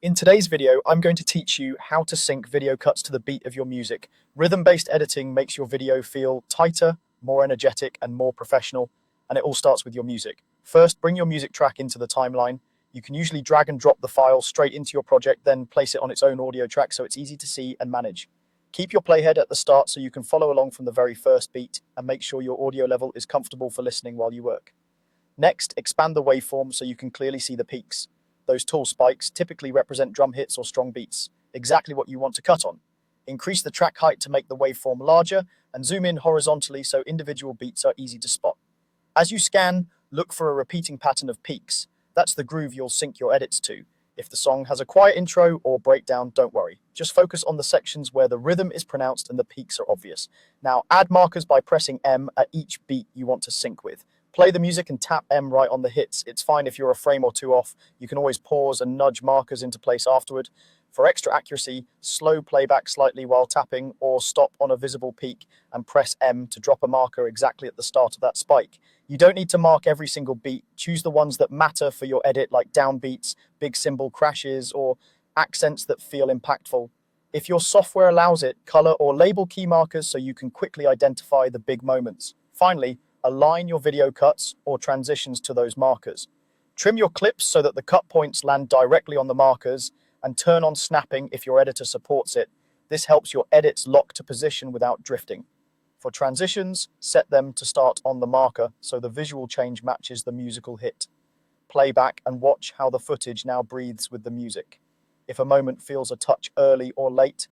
In today's video, I'm going to teach you how to sync video cuts to the beat of your music. Rhythm-based editing makes your video feel tighter, more energetic, and more professional, and it all starts with your music. First, bring your music track into the timeline. You can usually drag and drop the file straight into your project, then place it on its own audio track so it's easy to see and manage. Keep your playhead at the start so you can follow along from the very first beat, and make sure your audio level is comfortable for listening while you work. Next, expand the waveform so you can clearly see the peaks. Those tall spikes typically represent drum hits or strong beats, exactly what you want to cut on. Increase the track height to make the waveform larger, and zoom in horizontally so individual beats are easy to spot. As you scan, look for a repeating pattern of peaks. That's the groove you'll sync your edits to. If the song has a quiet intro or breakdown, don't worry. Just focus on the sections where the rhythm is pronounced and the peaks are obvious. Now, add markers by pressing M at each beat you want to sync with. Play the music and tap M right on the hits. It's fine if you're a frame or two off. You can always pause and nudge markers into place afterward. For extra accuracy, slow playback slightly while tapping, or stop on a visible peak and press M to drop a marker exactly at the start of that spike. You don't need to mark every single beat. Choose the ones that matter for your edit, like downbeats, big cymbal crashes, or accents that feel impactful. If your software allows it, color or label key markers so you can quickly identify the big moments. Finally, align your video cuts or transitions to those markers. Trim your clips so that the cut points land directly on the markers, and turn on snapping if your editor supports it. This helps your edits lock to position without drifting. For transitions, set them to start on the marker so the visual change matches the musical hit. Play back and watch how the footage now breathes with the music. If a moment feels a touch early or late,